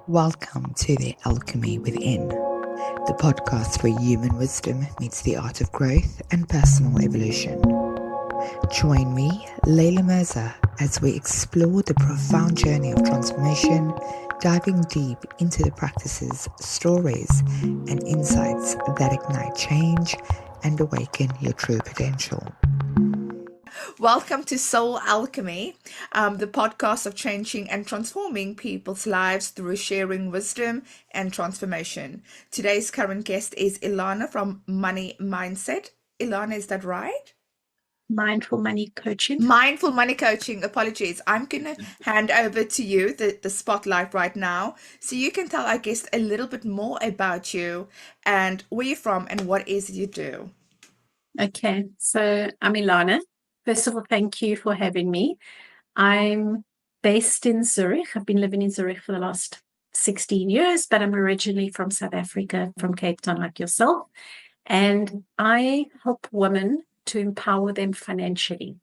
Welcome to the Alchemy Within, the podcast where human wisdom meets the art of growth and personal evolution. Join me, Leilah Mirza, as we explore the profound journey of transformation, diving deep into the practices, stories, and insights that ignite change and awaken your true potential. Welcome to Soul Alchemy, the podcast of changing and transforming people's lives through sharing wisdom and transformation. Today's current guest is Ilana from Money Mindset. Ilana, is that right? Mindful Money Coaching. Mindful Money Coaching. Apologies. I'm going to hand over to you the spotlight right now so you can tell our guest a little bit more about you and where you're from and what it is you do. Okay, so I'm Ilana. First of all, thank you for having me. I'm based in Zurich. I've been living in Zurich for the last 16 years, but I'm originally from South Africa, from Cape Town, like yourself. And I help women to empower them financially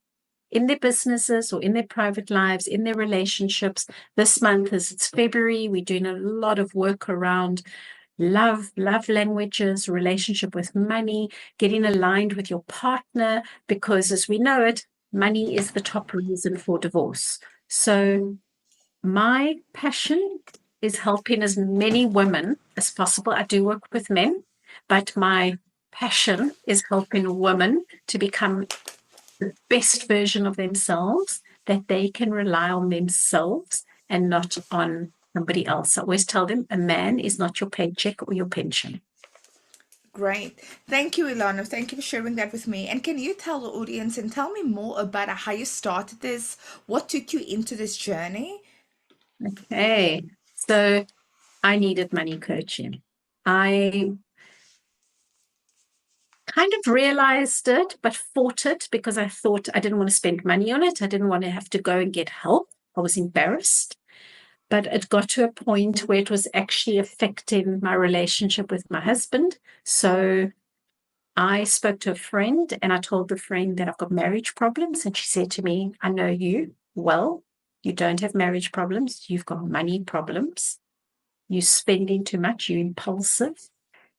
in their businesses or in their private lives, in their relationships. This month, as it's February, we're doing a lot of work around love languages, relationship with money, getting aligned with your partner, because as we know it, money is the top reason for divorce. So my passion is helping as many women as possible. I do work with men, but my passion is helping women to become the best version of themselves, that they can rely on themselves and not on somebody else. I always tell them a man is not your paycheck or your pension. Great. Thank you, Ilana. Thank you for sharing that with me. And can you tell the audience and tell me more about how you started this? What took you into this journey? Okay. So I needed money coaching. I kind of realized it, but fought it because I thought I didn't want to spend money on it. I didn't want to have to go and get help. I was embarrassed. But it got to a point where it was actually affecting my relationship with my husband. So I spoke to a friend and I told the friend that I've got marriage problems. And she said to me, I know you well. You don't have marriage problems. You've got money problems. You're spending too much. You're impulsive.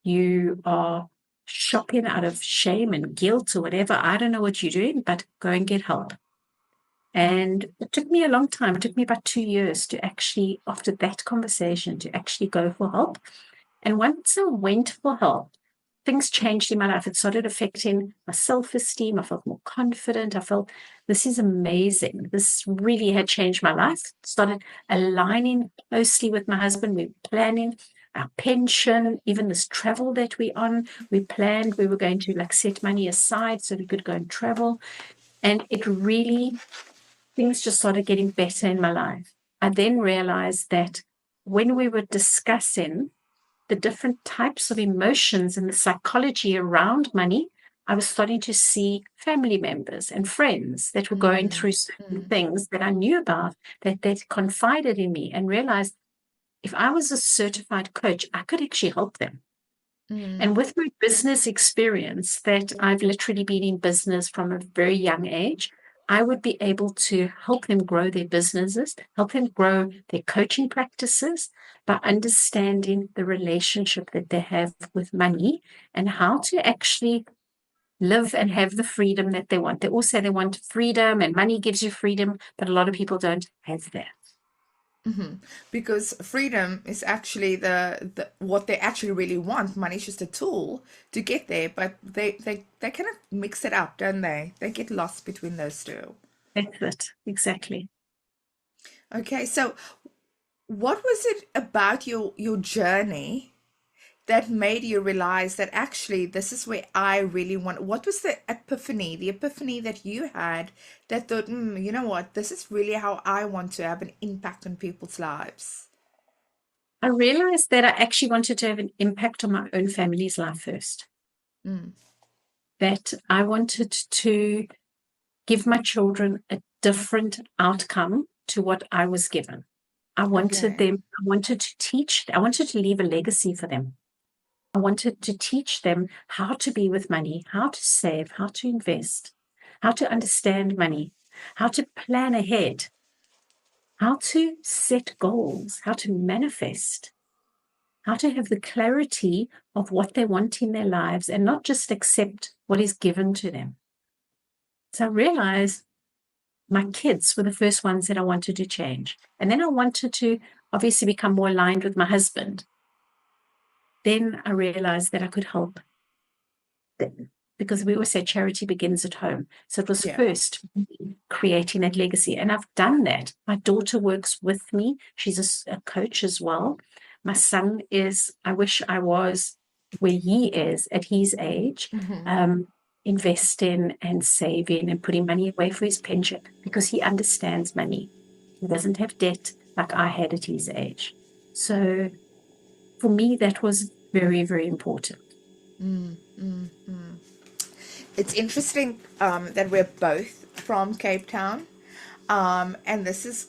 You are shopping out of shame and guilt or whatever. I don't know what you're doing, but go and get help. And it took me a long time. It took me about 2 years to actually, after that conversation, to actually go for help. And once I went for help, things changed in my life. It started affecting my self-esteem. I felt more confident. I felt this is amazing. This really had changed my life. Started aligning closely with my husband. We were planning our pension, even this travel that we're on. We planned we were going to set money aside so we could go and travel. And it really, things just started getting better in my life. I then realized that when we were discussing the different types of emotions and the psychology around money, I was starting to see family members and friends that were going through certain things that I knew about, that they confided in me, and realized if I was a certified coach, I could actually help them. And with my business experience, that I've literally been in business from a very young age, I would be able to help them grow their businesses, help them grow their coaching practices by understanding the relationship that they have with money and how to actually live and have the freedom that they want. They all say they want freedom and money gives you freedom, but a lot of people don't have that. Because freedom is actually the what they actually really want. Money is just a tool to get there, but they kind of mix it up, don't they? They get lost between those two. That's it, exactly. Okay, so what was it about your journey that made you realize that actually this is where I really want? What was the epiphany that you had that thought, you know what, this is really how I want to have an impact on people's lives? I realized that I actually wanted to have an impact on my own family's life first. That I wanted to give my children a different outcome to what I was given. I wanted to teach, I wanted to leave a legacy for them. I wanted to teach them how to be with money, how to save, how to invest, how to understand money, how to plan ahead. how to set goals, how to manifest, how to have the clarity of what they want in their lives and not just accept what is given to them. So I realized my kids were the first ones that I wanted to change. And then I wanted to obviously become more aligned with my husband. Then I realized that I could help them, because we always say charity begins at home. So it was first creating that legacy. And I've done that. My daughter works with me. She's a coach as well. My son is, I wish I was where he is at his age, investing and saving and putting money away for his pension, because he understands money. He doesn't have debt like I had at his age. So for me, that was very, very important. It's interesting that we're both from Cape Town. And this is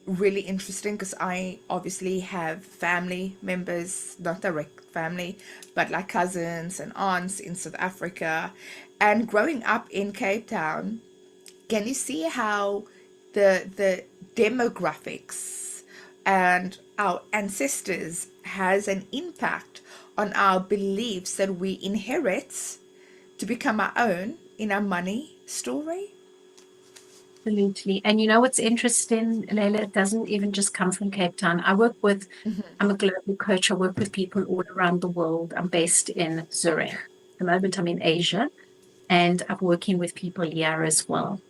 really interesting because I obviously have family members, not direct family, but like cousins and aunts in South Africa. And growing up in Cape Town, can you see how the demographics and our ancestors has an impact on our beliefs that we inherit to become our own in our money story? Absolutely. And you know what's interesting, Leilah? It doesn't even just come from Cape Town. I work with, I'm a global coach. I work with people all around the world. I'm based in Zurich. At the moment, I'm in Asia, and I'm working with people here as well.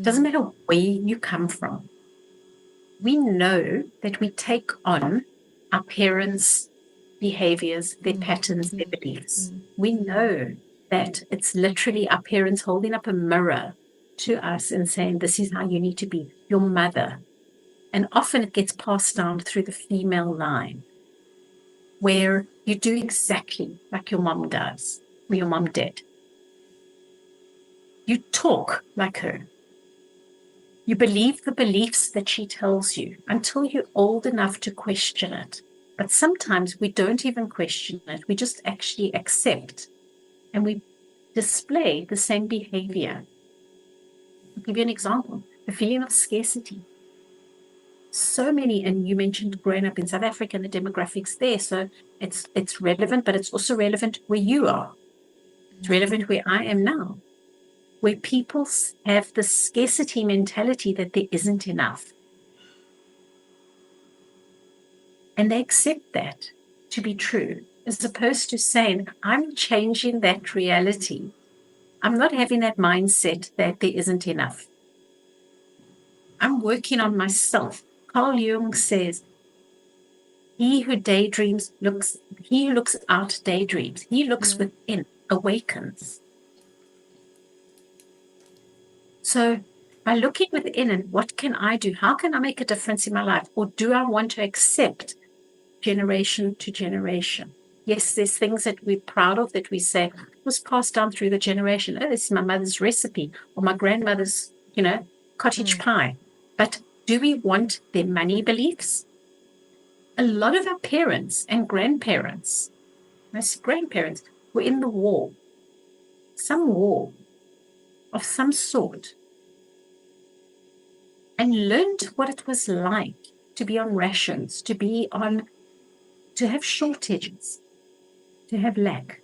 Doesn't matter where you come from. We know that we take on our parents' behaviors, their patterns, their beliefs. We know that it's literally our parents holding up a mirror to us and saying, this is how you need to be, your mother. And often it gets passed down through the female line, where you do exactly like your mom does, or your mom did. You talk like her. You believe the beliefs that she tells you until you're old enough to question it. But sometimes we don't even question it. We just actually accept, and we display the same behavior. I'll give you an example. The feeling of scarcity. So many, and you mentioned growing up in South Africa and the demographics there. So it's relevant, but it's also relevant where you are. It's relevant where I am now, where people have the scarcity mentality that there isn't enough. And they accept that to be true, as opposed to saying, I'm changing that reality. I'm not having that mindset that there isn't enough. I'm working on myself. Carl Jung says, he who looks out daydreams. He looks within, awakens. So by looking within, and what can I do? How can I make a difference in my life? Or do I want to accept generation to generation? Yes, there's things that we're proud of that we say was passed down through the generation. Oh, this is my mother's recipe or my grandmother's, cottage pie. But do we want their money beliefs? A lot of our parents and grandparents, most grandparents, were in the war. Some war of some sort. And learned what it was like to be on rations, to have shortages, to have lack.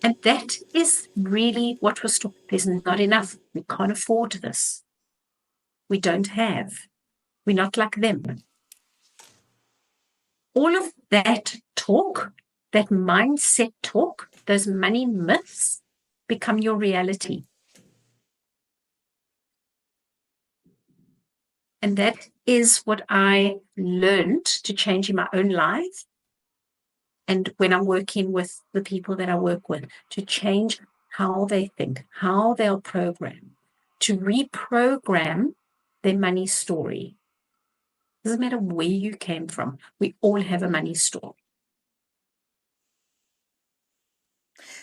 And that is really what was taught. There's not enough. We can't afford this. We don't have. We're not like them. All of that talk, that mindset talk, those money myths become your reality. And that is what I learned to change in my own life. And when I'm working with the people that I work with, to change how they think, how they'll program, to reprogram their money story. Doesn't matter where you came from. We all have a money story.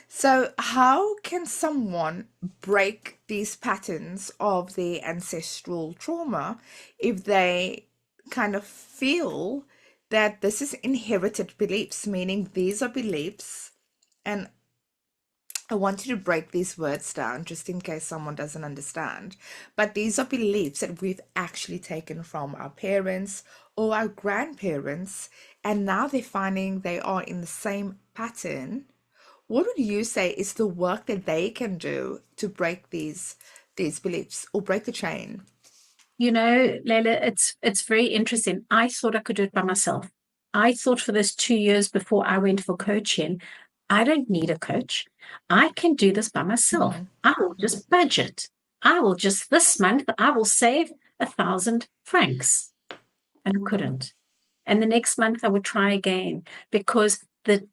So how can someone break these patterns of their ancestral trauma if they kind of feel that this is inherited beliefs, meaning these are beliefs and I want you to break these words down just in case someone doesn't understand. But these are beliefs that we've actually taken from our parents or our grandparents, and now they're finding they are in the same pattern. What would you say is the work that they can do to break these beliefs or break the chain? You know, Leilah, it's very interesting. I thought I could do it by myself. I thought for those 2 years before I went for coaching, I don't need a coach. I can do this by myself. I will just budget. This month, I will save 1,000 francs. And I couldn't. And the next month I would try again, because the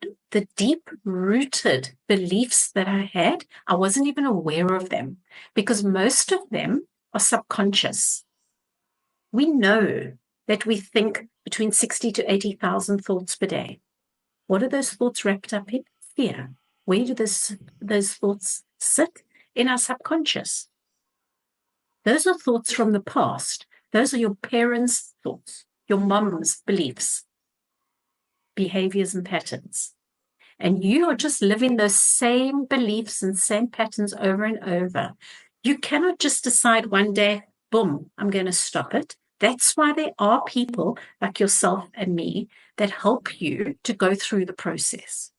deep-rooted beliefs that I had, I wasn't even aware of them, because most of them are subconscious. We know that we think between 60 to 80,000 thoughts per day. What are those thoughts wrapped up in? Fear. Where do those thoughts sit? In our subconscious. Those are thoughts from the past. Those are your parents' thoughts, your mom's beliefs, behaviors and patterns. And you are just living those same beliefs and same patterns over and over. You cannot just decide one day, boom, I'm going to stop it. That's why there are people like yourself and me that help you to go through the process.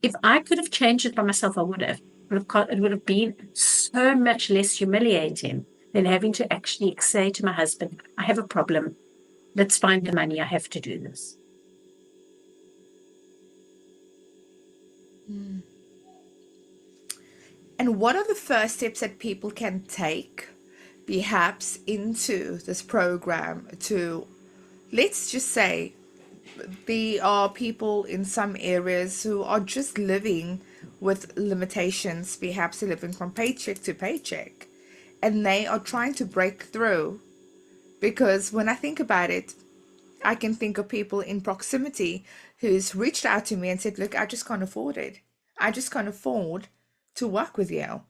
If I could have changed it by myself, I would have. It would have been so much less humiliating than having to actually say to my husband, I have a problem. Let's find the money. I have to do this. And what are the first steps that people can take, perhaps, into this program to, let's just say, there are people in some areas who are just living with limitations, perhaps they're living from paycheck to paycheck, and they are trying to break through. Because when I think about it, I can think of people in proximity who's reached out to me and said, look, I just can't afford it. I just can't afford to work with you.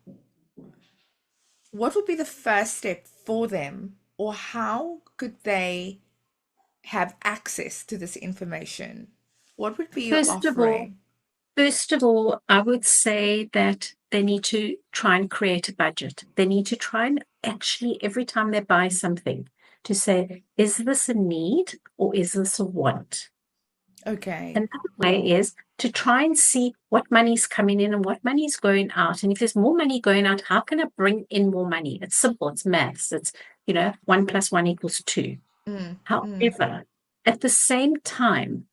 What would be the first step for them, or how could they have access to this information? What would be your offering? First of all, I would say that they need to try and create a budget. They need to try and actually, every time they buy something, to say, is this a need or is this a want? Okay. Another way is to try and see what money's coming in and what money's going out. And if there's more money going out, how can I bring in more money? It's simple. It's maths. It's, 1 + 1 = 2. However, at the same time,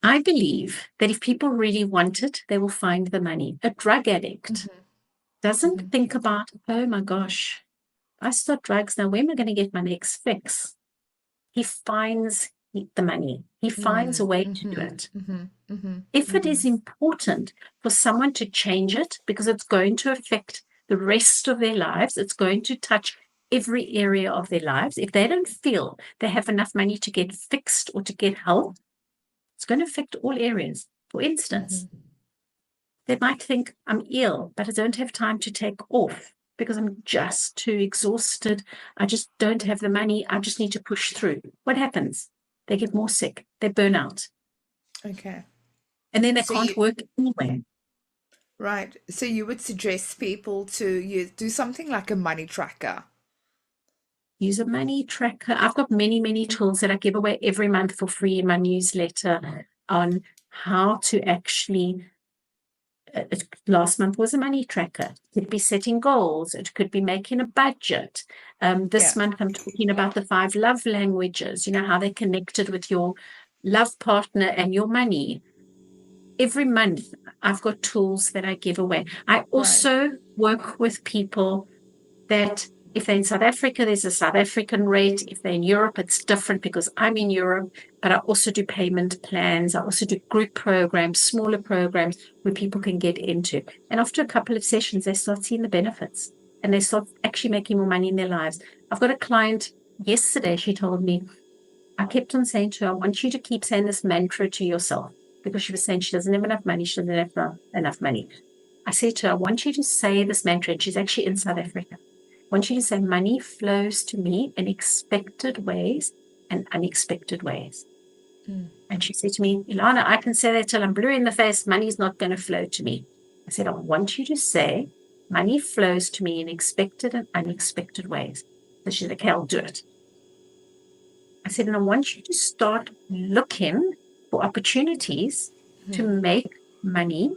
I believe that if people really want it, they will find the money. A drug addict doesn't think about, oh my gosh, I start drugs now, where am I going to get my next fix? He finds the money. He finds a way to do it. If it is important for someone to change it, because it's going to affect the rest of their lives, it's going to touch every area of their lives. If they don't feel they have enough money to get fixed or to get help, it's going to affect all areas. For instance, they might think, I'm ill, but I don't have time to take off because I'm just too exhausted. I just don't have the money. I just need to push through. What happens? They get more sick. They burn out. Okay. And then they can't work anywhere. Right. So you would suggest people to do something like a money tracker. Use a money tracker. I've got many, many tools that I give away every month for free in my newsletter on how to actually, last month was a money tracker. It could be setting goals. It could be making a budget. This month I'm talking about the 5 love languages, how they're connected with your love partner and your money. Every month I've got tools that I give away. I also work with people that, if they're in South Africa, there's a South African rate. If they're in Europe, it's different because I'm in Europe. But I also do payment plans. I also do group programs, smaller programs where people can get into. And after a couple of sessions, they start seeing the benefits and they start actually making more money in their lives. I've got a client yesterday, she told me, I kept on saying to her, I want you to keep saying this mantra to yourself, because she was saying she doesn't have enough money. She doesn't have enough money. I said to her, I want you to say this mantra. And she's actually in South Africa. I want you to say, money flows to me in expected ways and unexpected ways. And she said to me, Ilana, I can say that till I'm blue in the face, money's not going to flow to me. I said, I want you to say, money flows to me in expected and unexpected ways. So she said, okay, I'll do it. I said, and I want you to start looking for opportunities to make money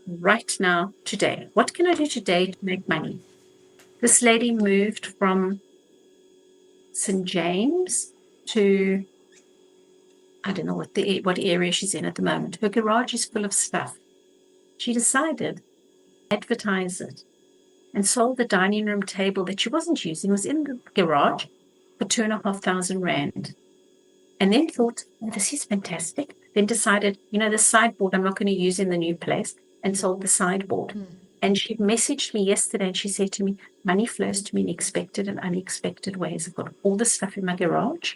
right now, today. What can I do today to make money? This lady moved from St. James to, I don't know what area she's in at the moment. Her garage is full of stuff. She decided to advertise it and sold the dining room table that she wasn't using, was in the garage, for 2,500 rand. And then thought, oh, this is fantastic. Then decided, the sideboard I'm not going to use in the new place, and sold the sideboard. And she messaged me yesterday and she said to me, money flows to me in expected and unexpected ways. I've got all the stuff in my garage.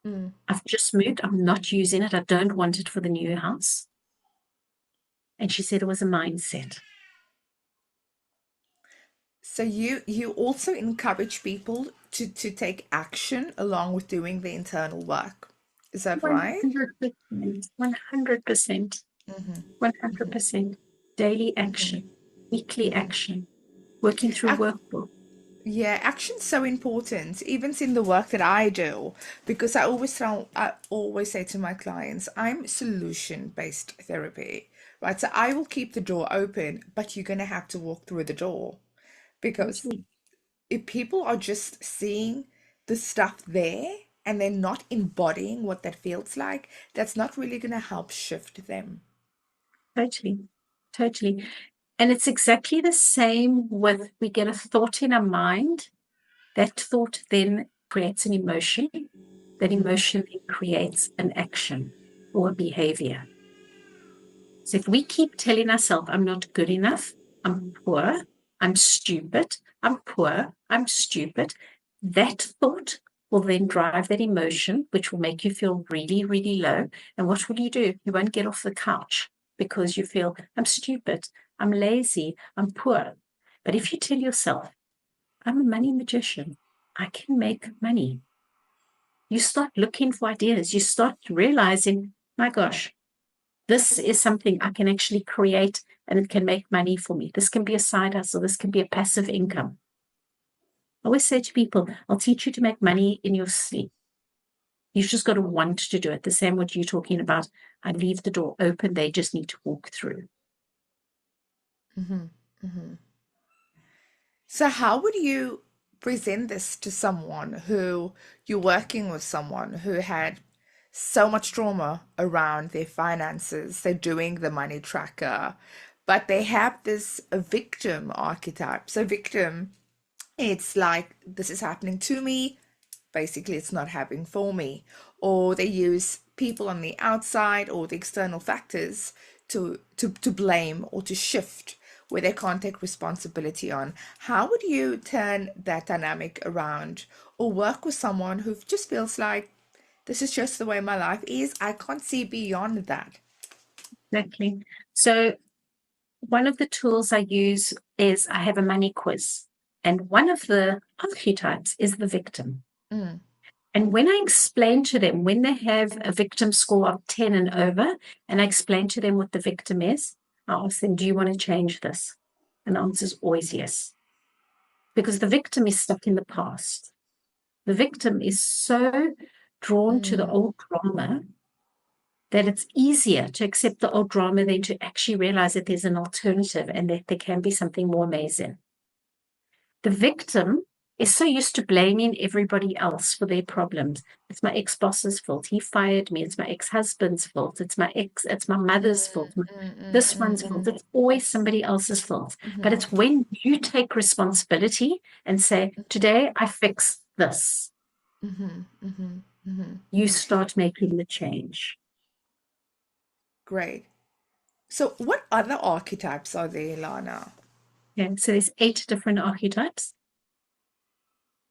I've just moved. I'm not using it. I don't want it for the new house. And she said it was a mindset. So you also encourage people to take action along with doing the internal work. Is that right? 100%. 100%. Daily action, weekly action, working through workbook. Yeah, action's so important, even in the work that I do, because I always say to my clients, I'm solution-based therapy, right? So I will keep the door open, but you're going to have to walk through the door, because if people are just seeing the stuff there and they're not embodying what that feels like, that's not really going to help shift them. Totally. And it's exactly the same with, we get a thought in our mind. That thought then creates an emotion. That emotion then creates an action or a behavior. So if we keep telling ourselves, I'm not good enough, I'm poor, I'm stupid, I'm poor, I'm stupid, that thought will then drive that emotion, which will make you feel really, really low. And what will you do? You won't get off the couch because you feel, I'm stupid, I'm lazy, I'm poor. But if you tell yourself, I'm a money magician, I can make money, you start looking for ideas. You start realizing, my gosh, this is something I can actually create and it can make money for me. This can be a side hustle. This can be a passive income. I always say to people, I'll teach you to make money in your sleep. You've just got to want to do it. The same what you're talking about. I leave the door open. They just need to walk through. So how would you present this to someone who you're working with, someone who had so much trauma around their finances? They're doing the money tracker, but they have this victim archetype. So victim, it's like, this is happening to me. Basically, it's not happening for me. Or they use people on the outside or the external factors to blame or to shift where they can't take responsibility on. How would you turn that dynamic around or work with someone who just feels like, this is just the way my life is, I can't see beyond that? Exactly. So one of the tools I use is I have a money quiz. And one of the archetypes is the victim. And when I explain to them, when they have a victim score of 10 and over, and I explain to them what the victim is, I ask them, do you want to change this? And the answer is always yes. Because the victim is stuck in the past. The victim is so drawn to the old drama that it's easier to accept the old drama than to actually realize that there's an alternative and that there can be something more amazing. The victim is so used to blaming everybody else for their problems. It's my ex-boss's fault. He fired me. It's my ex-husband's fault. It's my mother's fault. This one's fault. It's always somebody else's fault. But it's when you take responsibility and say, today I fix this, you start making the change. Great. So what other archetypes are there, Ilana? Yeah, so there's 8 different archetypes.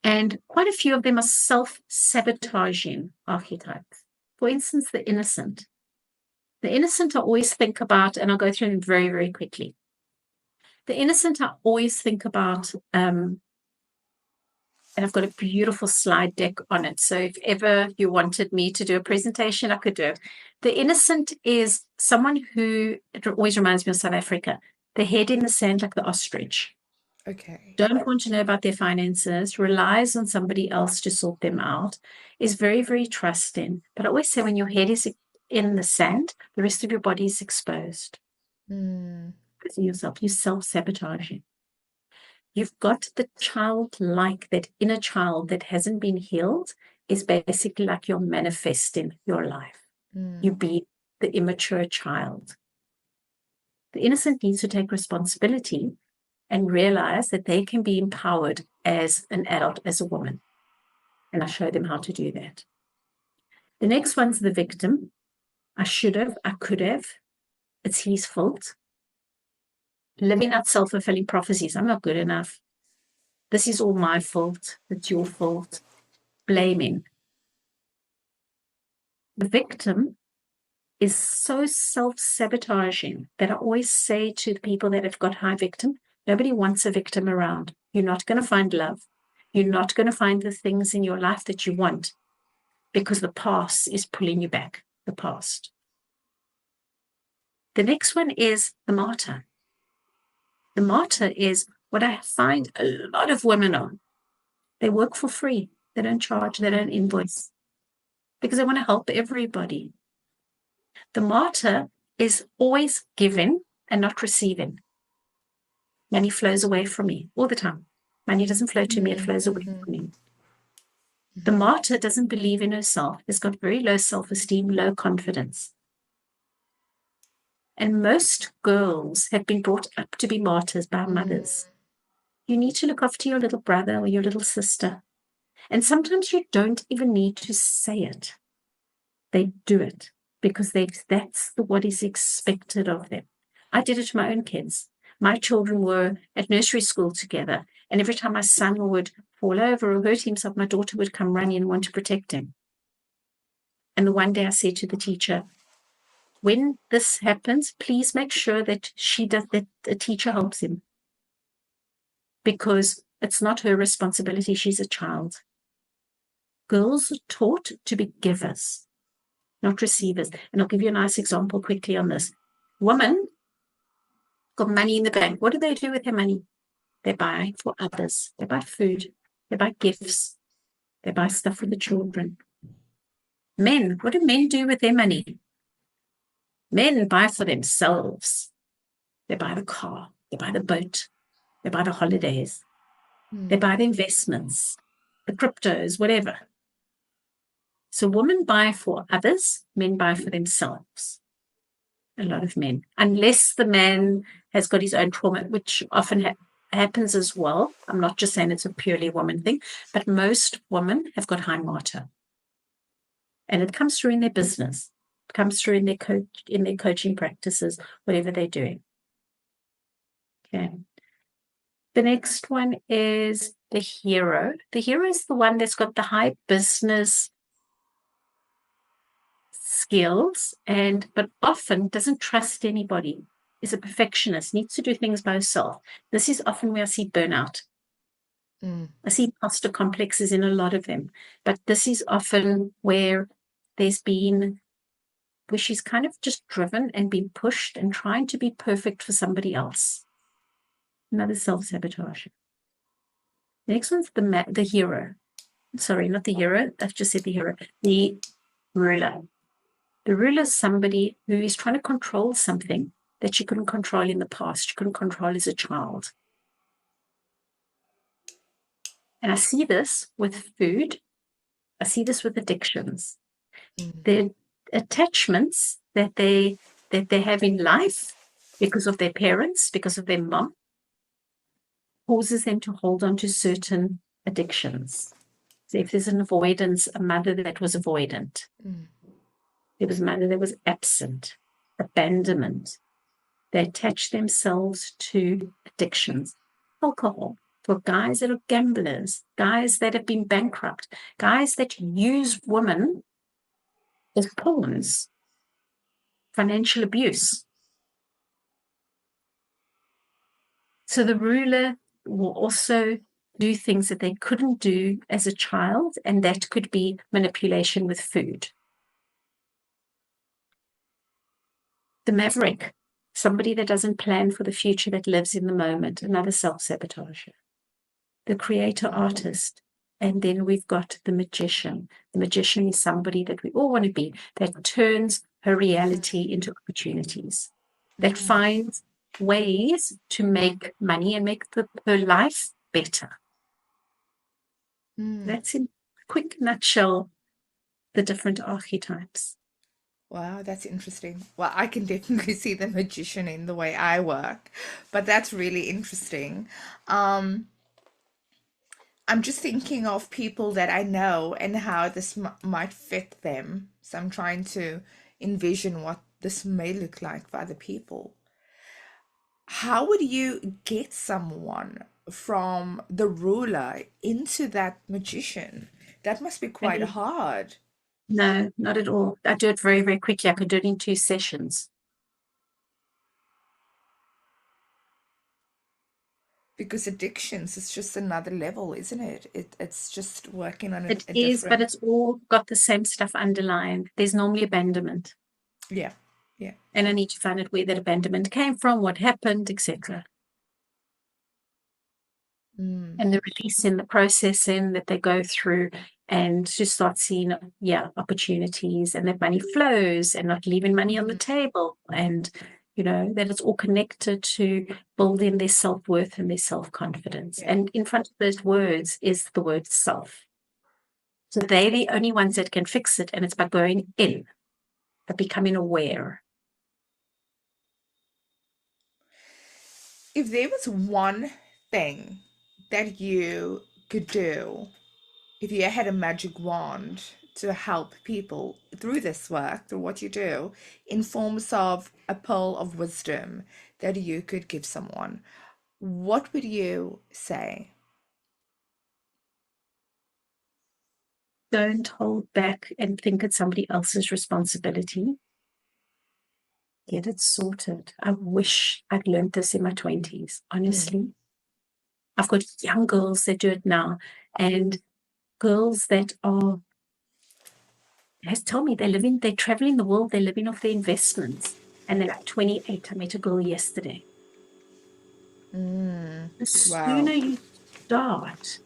And quite a few of them are self-sabotaging archetypes. For instance, the innocent. The innocent I always think about, and I'll go through them very, very quickly. The innocent I always think about And I've got a beautiful slide deck on it. So if ever you wanted me to do a presentation, I could do it. The innocent is someone who, it always reminds me of South Africa, the head in the sand like the ostrich. Okay. Don't want to know about their finances, relies on somebody else to sort them out, is very, very trusting. But I always say when your head is in the sand, the rest of your body is exposed. Because yourself, you self-sabotaging. You've got the childlike, that inner child that hasn't been healed is basically like you're manifesting your life. You be the immature child. The innocent needs to take responsibility and realize that they can be empowered as an adult, as a woman. And I show them how to do that. The next one's the victim. I should have, I could have. It's his fault. Living out self-fulfilling prophecies. I'm not good enough. This is all my fault. It's your fault. Blaming. The victim is so self-sabotaging that I always say to the people that have got high victim, nobody wants a victim around. You're not going to find love. You're not going to find the things in your life that you want because the past is pulling you back, the past. The next one is the martyr. The martyr is what I find a lot of women on. They work for free. They don't charge. They don't invoice because they want to help everybody. The martyr is always giving and not receiving. Money flows away from me all the time. Money doesn't flow to me, it flows away from me. The martyr doesn't believe in herself, has got very low self-esteem, low confidence. And most girls have been brought up to be martyrs by mothers. You need to look after your little brother or your little sister. And sometimes you don't even need to say it. They do it because that's what is expected of them. I did it to my own kids. My children were at nursery school together, and every time my son would fall over or hurt himself, my daughter would come running and want to protect him. And the one day I said to the teacher, when this happens, please make sure that that the teacher helps him. Because it's not her responsibility, she's a child. Girls are taught to be givers, not receivers. And I'll give you a nice example quickly on this. Women got money in the bank. What do they do with their money? They buy for others. They buy food. They buy gifts. They buy stuff for the children. Men, what do men do with their money? Men buy for themselves. They buy the car. They buy the boat. They buy the holidays. They buy the investments, the cryptos, whatever. So women buy for others. Men buy for themselves. A lot of men, unless the man has got his own trauma, which often happens as well. I'm not just saying it's a purely woman thing, but most women have got high martyr. And it comes through in their business. It comes through in their coaching practices, whatever they're doing. Okay. The next one is the hero. The hero is the one that's got the high business skills but often doesn't trust anybody, is a perfectionist, needs to do things by herself. This is often where I see burnout. I see imposter complexes in a lot of them, but this is often where she's kind of just driven and been pushed and trying to be perfect for somebody else. Another self-sabotage. The next one's the hero. Sorry, not the hero. I've just said the hero. The ruler. The ruler is somebody who is trying to control something that she couldn't control in the past. She couldn't control as a child. And I see this with food. I see this with addictions. The attachments that they have in life because of their parents, because of their mom, causes them to hold on to certain addictions. So if there's an avoidance, a mother that was avoidant. There was a mother that was absent, abandonment. They attach themselves to addictions. Alcohol, for guys that are gamblers, guys that have been bankrupt, guys that use women as pawns, financial abuse. So the ruler will also do things that they couldn't do as a child, and that could be manipulation with food. The maverick, somebody that doesn't plan for the future, that lives in the moment, another self-sabotager. The creator artist. And then we've got the magician. The magician is somebody that we all want to be, that turns her reality into opportunities, that finds ways to make money and make her life better. That's in a quick nutshell the different archetypes. Wow, that's interesting. Well, I can definitely see the magician in the way I work, but that's really interesting. I'm just thinking of people that I know and how this might fit them. So I'm trying to envision what this may look like for other people. How would you get someone from the ruler into that magician? That must be quite hard. No, not at all. I do it very, very quickly. I could do it in 2 sessions. Because addictions is just another level, isn't it? It's just working on It is, but it's all got the same stuff underlined. There's normally abandonment. Yeah. And I need to find out where that abandonment came from, what happened, etc. And the releasing, the processing that they go through, and to start seeing, opportunities, and that money flows and not leaving money on the table, and that it's all connected to building their self-worth and their self-confidence. Yeah. And in front of those words is the word self. So they're the only ones that can fix it, and it's by going in, by becoming aware. If there was one thing that you could do, if you had a magic wand to help people through this work, through what you do, in forms of a pearl of wisdom that you could give someone, what would you say? Don't hold back and think it's somebody else's responsibility. Get it sorted. I wish I'd learned this in my 20s, honestly. I've got young girls that do it now, and girls that has told me they're traveling the world, they're living off their investments, and they're like 28. I met a girl yesterday. The sooner you start,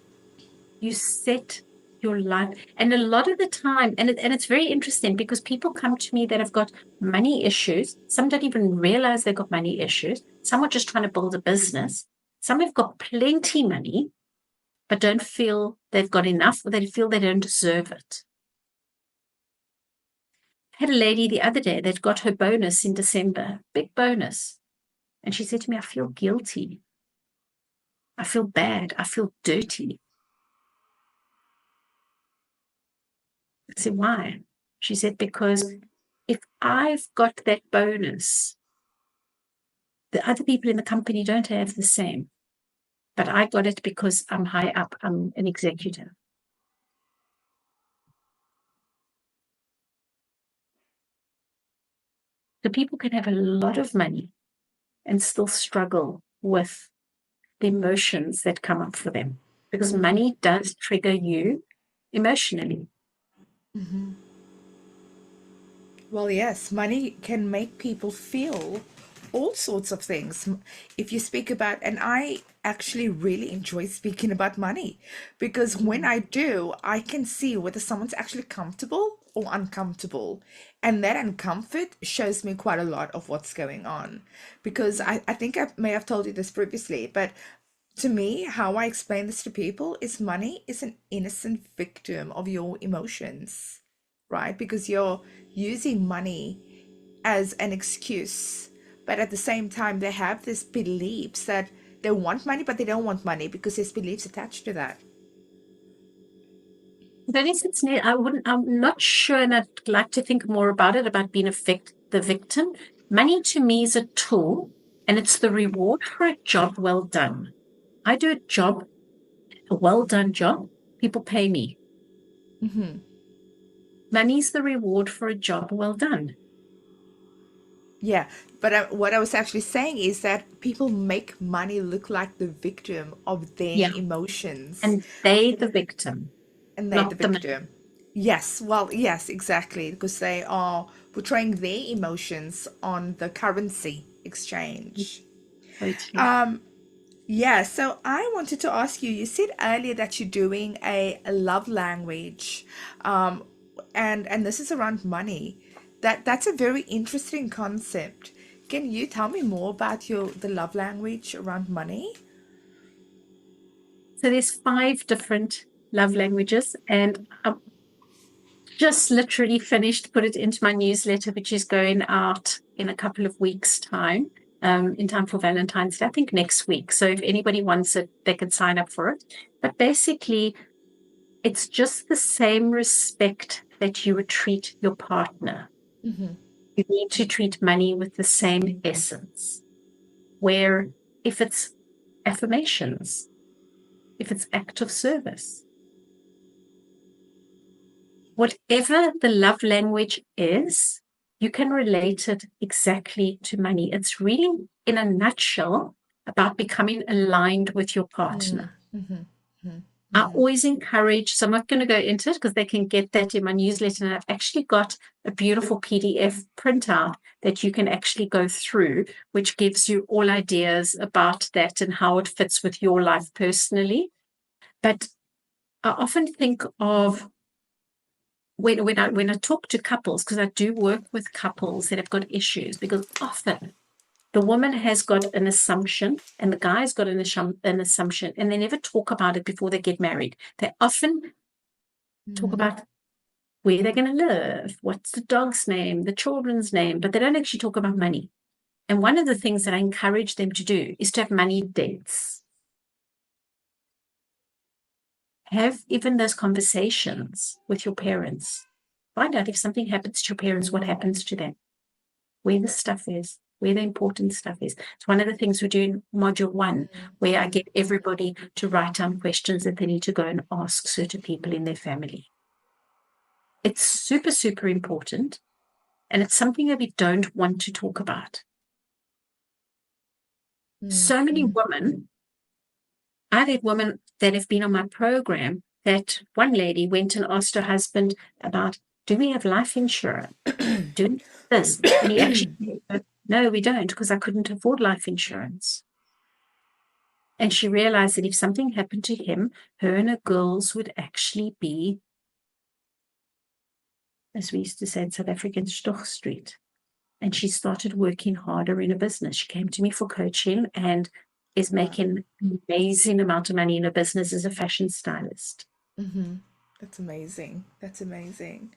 you set your life. And a lot of the time, and it's very interesting, because people come to me that have got money issues. Some don't even realize they've got money issues. Some are just trying to build a business. Some have got plenty money, but don't feel they've got enough, or they feel they don't deserve it. I had a lady the other day that got her bonus in December, big bonus. And she said to me, I feel guilty. I feel bad. I feel dirty. I said, why? She said, because if I've got that bonus, the other people in the company don't have the same. But I got it because I'm high up. I'm an executive. So people can have a lot of money and still struggle with the emotions that come up for them, because money does trigger you emotionally. Well, yes, money can make people feel all sorts of things. If you speak about, and I actually really enjoy speaking about money, because when I do, I can see whether someone's actually comfortable or uncomfortable. And that uncomfort shows me quite a lot of what's going on. Because I think I may have told you this previously, but to me, how I explain this to people is money is an innocent victim of your emotions, right? Because you're using money as an excuse, but at the same time, they have this beliefs that they want money, but they don't want money because there's beliefs attached to that. That is, I'm not sure, and I'd like to think more about it, about being the victim. Money to me is a tool, and it's the reward for a job well done. I do a well done job, people pay me. Money's the reward for a job well done. Yeah, but what I was actually saying is that people make money look like the victim of their Yeah. emotions, And they the victim, and they're the not the money. victim. Yes, well, yes, exactly, because they are portraying their emotions on the currency exchange. Totally. Um, yeah, so I wanted to ask you, you said earlier that you're doing a love language, um, and this is around money. That's a very interesting concept. Can you tell me more about the love language around money? So there's 5 different love languages, and I just literally finished, put it into my newsletter, which is going out in a couple of weeks' time, in time for Valentine's Day, I think next week. So if anybody wants it, they can sign up for it. But basically, it's just the same respect that you would treat your partner. Mm-hmm. You need to treat money with the same essence. Where if it's affirmations, if it's act of service, whatever the love language is, you can relate it exactly to money. It's really, in a nutshell, about becoming aligned with your partner. Mm-hmm. Mm-hmm. I Mm-hmm. always encourage, so I'm not going to go into it because they can get that in my newsletter. And I've actually got a beautiful PDF printout that you can actually go through, which gives you all ideas about that and how it fits with your life personally. But I often think of when I talk to couples, because I do work with couples that have got issues, because often the woman has got an assumption and the guy's got an assumption, and they never talk about it before they get married. They often talk about where they're going to live, what's the dog's name, the children's name, but they don't actually talk about money. And one of the things that I encourage them to do is to have money dates. Have even those conversations with your parents. Find out if something happens to your parents, what happens to them, where the stuff is, where the important stuff is. It's one of the things we do in module 1, where I get everybody to write down questions that they need to go and ask certain people in their family. It's super, super important. And it's something that we don't want to talk about. So many women, I've had women that have been on my program, that one lady went and asked her husband about, do we have life insurance? Do we have this? And he actually said, no, we don't, because I couldn't afford life insurance. And she realized that if something happened to him, her and her girls would actually be, as we used to say in South African, Stoch Street. And she started working harder in a business. She came to me for coaching and is making an amazing amount of money in a business as a fashion stylist. Mm-hmm. That's amazing. That's amazing.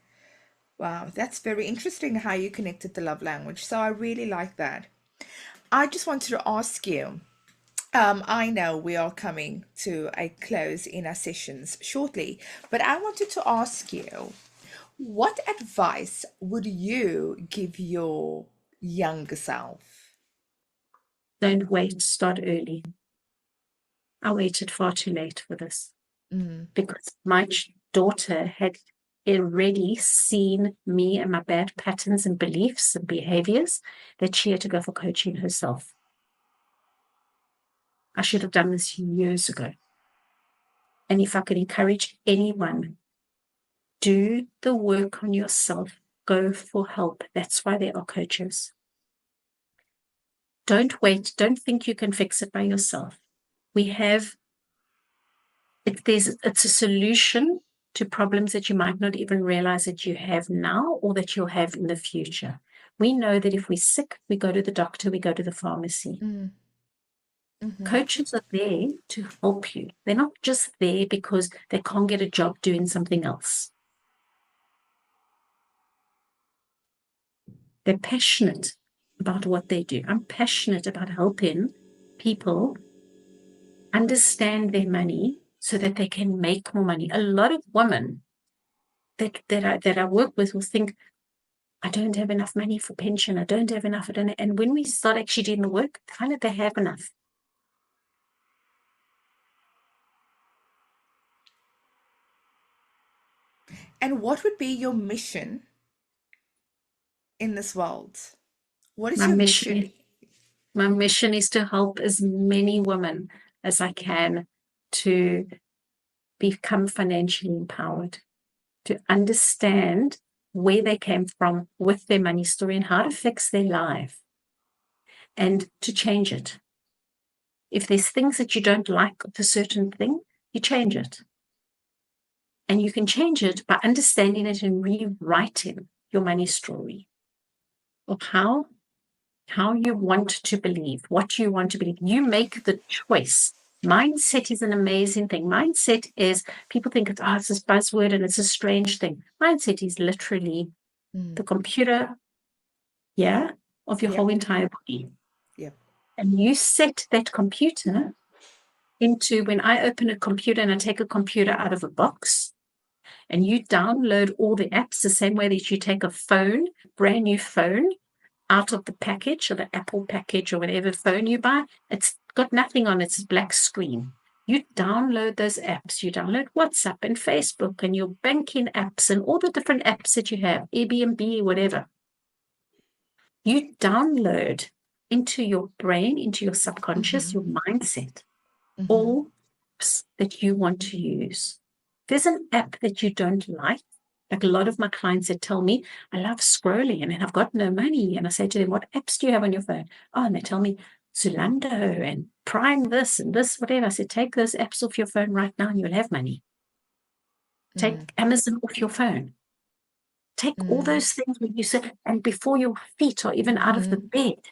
Wow, that's very interesting how you connected the love language. So I really like that. I just wanted to ask you, I know we are coming to a close in our sessions shortly, but I wanted to ask you, what advice would you give your younger self? Don't wait, start early. I waited far too late for this because my daughter had already seen me and my bad patterns and beliefs and behaviors that she had to go for coaching herself. I should have done this years ago. And if I could encourage anyone, do the work on yourself. Go for help. That's why there are coaches. Don't wait. Don't think you can fix it by yourself. It's a solution to problems that you might not even realize that you have now or that you'll have in the future. We know that if we're sick, we go to the doctor, we go to the pharmacy. Coaches are there to help you. They're not just there because they can't get a job doing something else. They're passionate about what they do. I'm passionate about helping people understand their money so that they can make more money. A lot of women that I work with will think, I don't have enough money for pension. I don't have enough. And when we start actually doing the work, they find that they have enough. And what would be your mission in this world? What is My your mission, mission? my mission is to help as many women as I can to become financially empowered, to understand where they came from with their money story and how to fix their life and to change it. If there's things that you don't like of a certain thing, you change it. And you can change it by understanding it and rewriting your money story of how you want to believe, what you want to believe. You make the choice. Mindset is an amazing thing. Mindset is, people think it's this buzzword and it's a strange thing. Mindset is literally the computer, of your whole entire body. Yep. And you set that computer into, when I open a computer and I take a computer out of a box, and you download all the apps the same way that you take a phone, brand new phone, out of the package or the Apple package or whatever phone you buy, it's got nothing on its black screen. You download those apps. You download WhatsApp and Facebook and your banking apps and all the different apps that you have, Airbnb, whatever. You download into your brain, into your subconscious, your mindset, all apps that you want to use. If there's an app that you don't like a lot of my clients that tell me, I love scrolling and I've got no money. And I say to them, what apps do you have on your phone? Oh, and they tell me, Zalando and Prime this and this, whatever. I said, take those apps off your phone right now and you'll have money. Take Amazon off your phone. Take all those things when you sit, and before your feet are even out of the bed,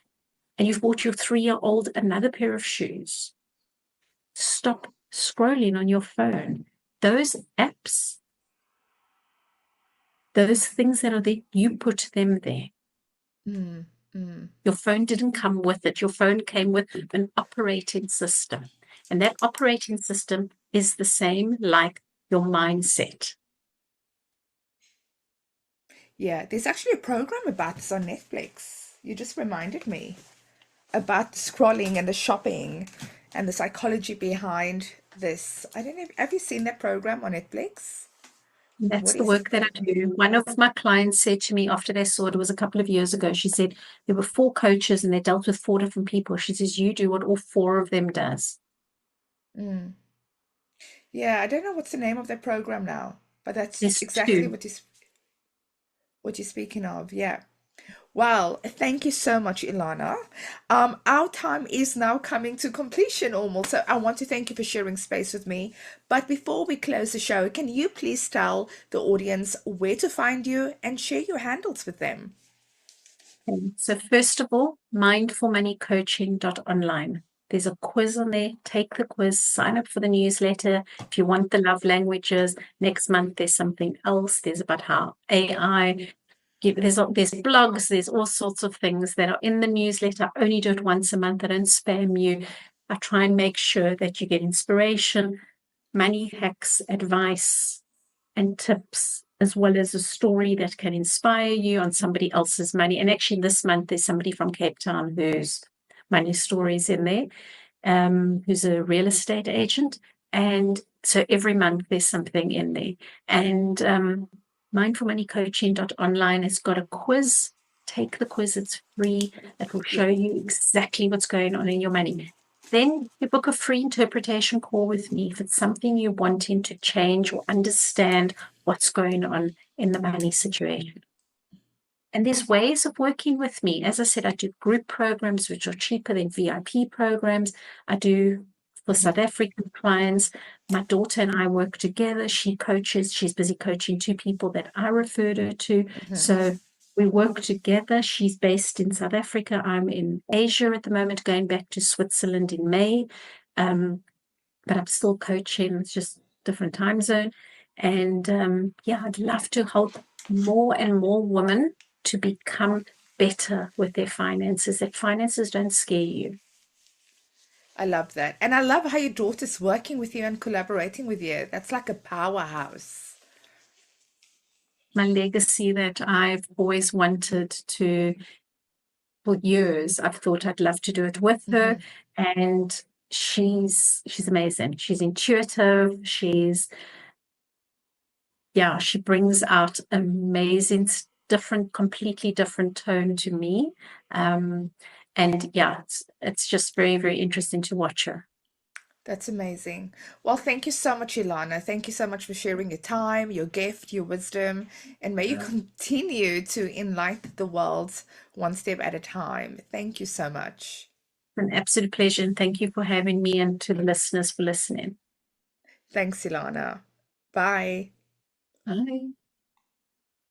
and you've bought your 3-year-old another pair of shoes, stop scrolling on your phone. Those apps, those things that are there, you put them there. Your phone didn't come with it. Your phone came with an operating system. And that operating system is the same like your mindset. Yeah, there's actually a program about this on Netflix. You just reminded me about the scrolling and the shopping and the psychology behind this. I don't know, have you seen that program on Netflix? That's the work that I do. One of my clients said to me after they saw it, was a couple of years ago, she said there were 4 coaches and they dealt with 4 different people. She says, you do what all 4 of them does. Yeah, I don't know what's the name of that program now, but that's There's exactly 2. what you're speaking of. Yeah. Well, thank you so much, Ilana. Our time is now coming to completion almost, so I want to thank you for sharing space with me. But before we close the show, can you please tell the audience where to find you and share your handles with them? Okay. So first of all, mindfulmoneycoaching.online. There's a quiz on there. Take the quiz, sign up for the newsletter. If you want the love languages, next month there's something else. There's about how AI, there's blogs, there's all sorts of things that are in the newsletter. I only do it once a month. I don't spam you. I try and make sure that you get inspiration, money hacks, advice, and tips, as well as a story that can inspire you on somebody else's money. And actually this month there's somebody from Cape Town whose money story is in there, who's a real estate agent. And so every month there's something in there. And mindfulmoneycoaching.online has got a quiz. Take the quiz, it's free. It will show you exactly what's going on in your money. Then you book a free interpretation call with me if it's something you're wanting to change or understand what's going on in the money situation. And there's ways of working with me. As I said, I do group programs, which are cheaper than VIP programs. I do for South African clients. My daughter and I work together. She coaches. She's busy coaching 2 people that I referred her to. So we work together. She's based in South Africa. I'm in Asia at the moment, going back to Switzerland in May. But I'm still coaching. It's just different time zone. And I'd love to help more and more women to become better with their finances, that finances don't scare you. I love that. And I love how your daughter's working with you and collaborating with you. That's like a powerhouse. My legacy that I've always wanted to, for years, I've thought I'd love to do it with her. And she's amazing. She's intuitive. She brings out amazing completely different tone to me. And yeah, it's just very, very interesting to watch her. That's amazing. Well, thank you so much, Ilana. Thank you so much for sharing your time, your gift, your wisdom, and may you continue to enlighten the world one step at a time. Thank you so much. An absolute pleasure, and thank you for having me, and to the listeners for listening. Thanks, Ilana. Bye. Bye.